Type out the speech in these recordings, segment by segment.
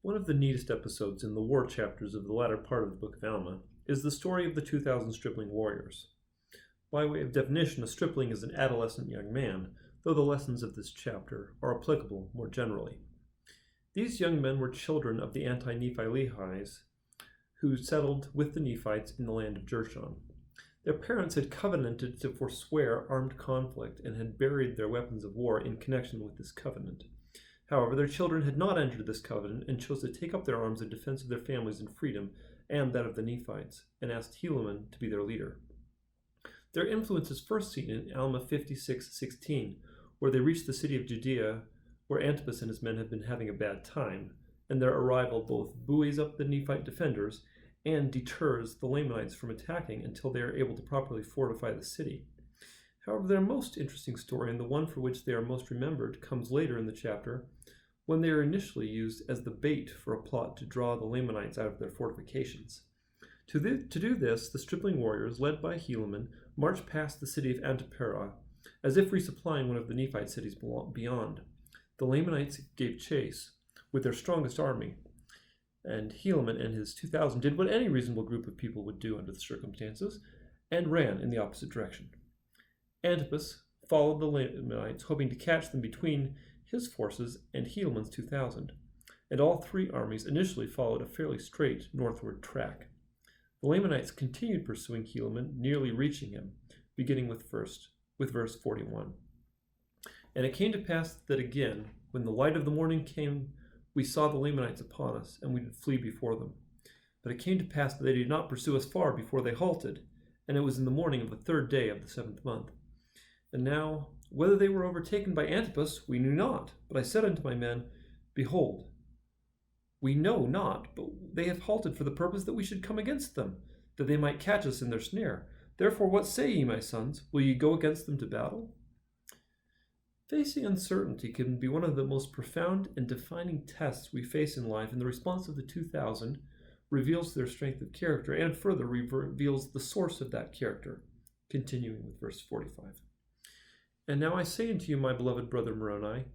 One of the neatest episodes in the war chapters of the latter part of the Book of Alma is the story of the 2,000 stripling warriors. By way of definition, a stripling is an adolescent young man, though the lessons of this chapter are applicable more generally. These young men were children of the anti-Nephi Lehi's, who settled with the Nephites in the land of Jershon. Their parents had covenanted to forswear armed conflict and had buried their weapons of war in connection with this covenant. However, their children had not entered this covenant and chose to take up their arms in defense of their families and freedom and that of the Nephites, and asked Helaman to be their leader. Their influence is first seen in Alma 56:16, where they reach the city of Judea, where Antipas and his men have been having a bad time, and their arrival both buoys up the Nephite defenders and deters the Lamanites from attacking until they are able to properly fortify the city. However, their most interesting story, and the one for which they are most remembered, comes later in the chapter, when they are initially used as the bait for a plot to draw the Lamanites out of their fortifications. To do this, the stripling warriors, led by Helaman, march past the city of Antiparah, as if resupplying one of the Nephite cities beyond. The Lamanites gave chase with their strongest army, and Helaman and his 2,000 did what any reasonable group of people would do under the circumstances, and ran in the opposite direction. Antipas followed the Lamanites, hoping to catch them between his forces and Helaman's 2,000, and all three armies initially followed a fairly straight northward track. The Lamanites continued pursuing Helaman, nearly reaching him, beginning with verse 41. And it came to pass that again, when the light of the morning came, we saw the Lamanites upon us, and we did flee before them. But it came to pass that they did not pursue us far before they halted, and it was in the morning of the 3rd day of the 7th month. And now, whether they were overtaken by Antipas, we knew not. But I said unto my men, Behold, we know not, but they have halted for the purpose that we should come against them, that they might catch us in their snare. Therefore, what say ye, my sons? Will ye go against them to battle? Facing uncertainty can be one of the most profound and defining tests we face in life, and the response of the 2,000 reveals their strength of character and further reveals the source of that character. Continuing with verse 45. And now I say unto you, my beloved brother Moroni,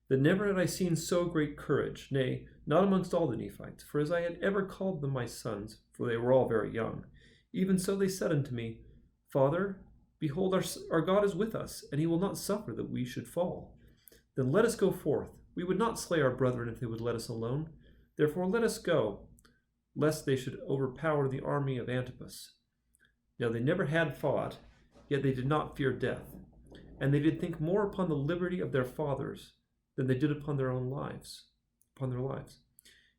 that never had I seen so great courage, nay, not amongst all the Nephites, for as I had ever called them my sons, for they were all very young, even so they said unto me, Father, behold, our God is with us, and he will not suffer that we should fall. Then let us go forth. We would not slay our brethren if they would let us alone. Therefore let us go, lest they should overpower the army of Antipas. Now they never had fought, yet they did not fear death, and they did think more upon the liberty of their fathers than they did upon their lives.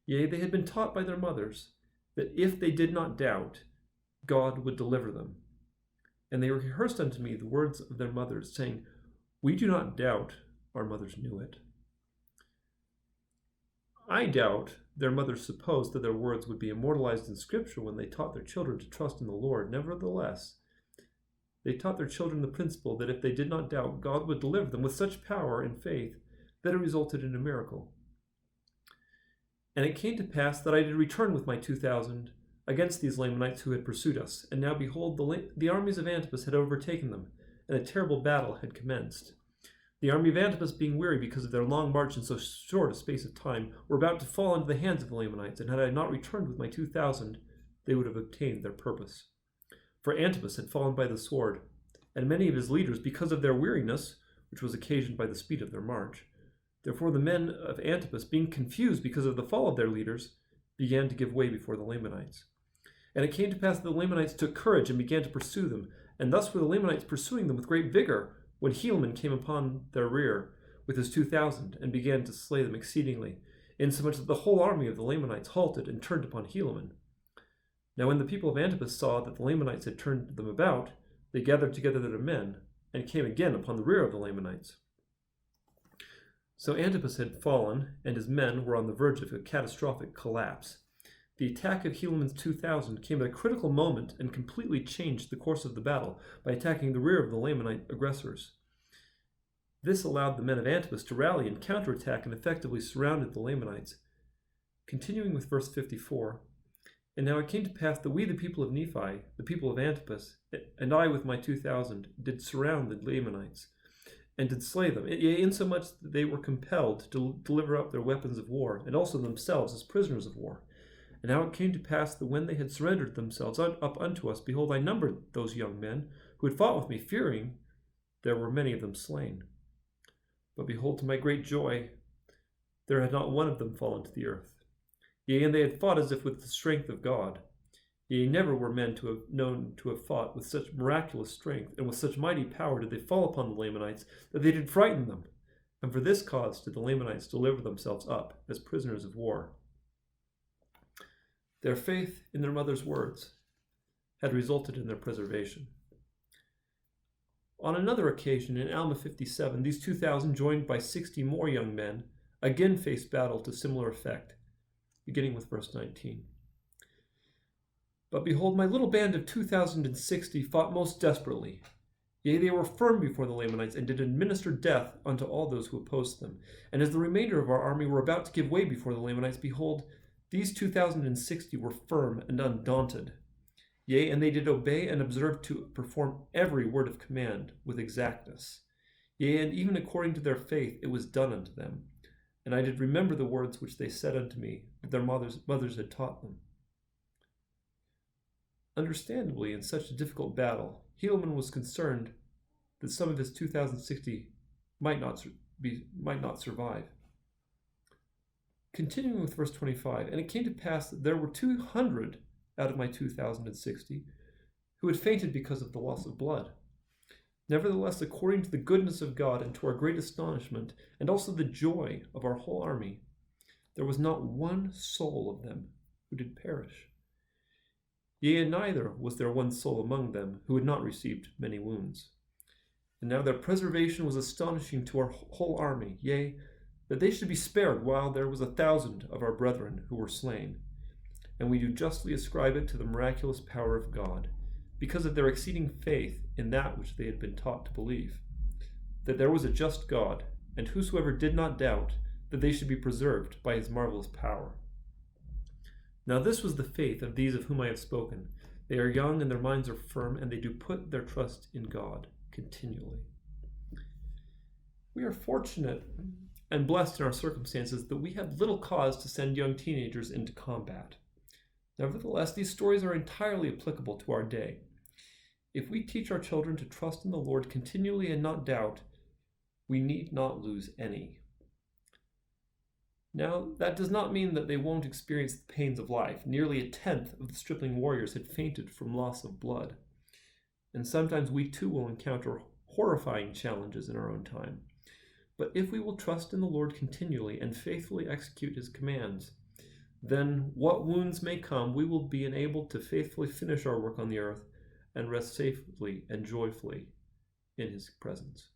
Yea, they had been taught by their mothers that if they did not doubt, God would deliver them. And they rehearsed unto me the words of their mothers, saying, We do not doubt, our mothers knew it. I doubt their mothers supposed that their words would be immortalized in Scripture when they taught their children to trust in the Lord. Nevertheless, they taught their children the principle that if they did not doubt, God would deliver them with such power and faith that it resulted in a miracle. And it came to pass that I did return with my 2,000 against these Lamanites who had pursued us. And now behold, the armies of Antipas had overtaken them, and a terrible battle had commenced. The army of Antipas, being weary because of their long march in so short a space of time, were about to fall into the hands of the Lamanites, and had I not returned with my 2,000, they would have obtained their purpose. For Antipas had fallen by the sword, and many of his leaders, because of their weariness, which was occasioned by the speed of their march. Therefore the men of Antipas, being confused because of the fall of their leaders, began to give way before the Lamanites. And it came to pass that the Lamanites took courage and began to pursue them, and thus were the Lamanites pursuing them with great vigor, when Helaman came upon their rear with his 2,000, and began to slay them exceedingly, insomuch that the whole army of the Lamanites halted and turned upon Helaman. Now when the people of Antipas saw that the Lamanites had turned them about, they gathered together their men, and came again upon the rear of the Lamanites. So Antipas had fallen, and his men were on the verge of a catastrophic collapse. The attack of Helaman's 2,000 came at a critical moment and completely changed the course of the battle by attacking the rear of the Lamanite aggressors. This allowed the men of Antipas to rally and counterattack and effectively surrounded the Lamanites. Continuing with verse 54, And now it came to pass that we, the people of Nephi, the people of Antipas, and I with my 2,000, did surround the Lamanites. and did slay them, yea, insomuch that they were compelled to deliver up their weapons of war, and also themselves as prisoners of war. And now it came to pass that when they had surrendered themselves up unto us, behold, I numbered those young men who had fought with me, fearing there were many of them slain. But behold, to my great joy, there had not one of them fallen to the earth. Yea, and they had fought as if with the strength of God. Yea, never were men to have known to have fought with such miraculous strength, and with such mighty power did they fall upon the Lamanites, that they did frighten them. And for this cause did the Lamanites deliver themselves up as prisoners of war. Their faith in their mother's words had resulted in their preservation. On another occasion, in Alma 57, these 2,000, joined by 60 more young men, again faced battle to similar effect, beginning with verse 19. But behold, my little band of 2,060 fought most desperately. Yea, they were firm before the Lamanites, and did administer death unto all those who opposed them. And as the remainder of our army were about to give way before the Lamanites, behold, these 2,060 were firm and undaunted. Yea, and they did obey and observe to perform every word of command with exactness. Yea, and even according to their faith it was done unto them. And I did remember the words which they said unto me, that their mothers had taught them. Understandably, in such a difficult battle, Helaman was concerned that some of his 2,060 might not survive. Continuing with verse 25, and it came to pass that there were 200 out of my 2,060 who had fainted because of the loss of blood. Nevertheless, according to the goodness of God and to our great astonishment, and also the joy of our whole army, there was not one soul of them who did perish. Yea, and neither was there one soul among them who had not received many wounds. And now their preservation was astonishing to our whole army, yea, that they should be spared while there was 1,000 of our brethren who were slain. And we do justly ascribe it to the miraculous power of God, because of their exceeding faith in that which they had been taught to believe, that there was a just God, and whosoever did not doubt, that they should be preserved by his marvelous power. Now this was the faith of these of whom I have spoken. They are young, and their minds are firm, and they do put their trust in God continually. We are fortunate and blessed in our circumstances that we have little cause to send young teenagers into combat. Nevertheless, these stories are entirely applicable to our day. If we teach our children to trust in the Lord continually and not doubt, we need not lose any. Now, that does not mean that they won't experience the pains of life. Nearly 1/10 of the stripling warriors had fainted from loss of blood. And sometimes we too will encounter horrifying challenges in our own time. But if we will trust in the Lord continually and faithfully execute his commands, then what wounds may come, we will be enabled to faithfully finish our work on the earth and rest safely and joyfully in his presence.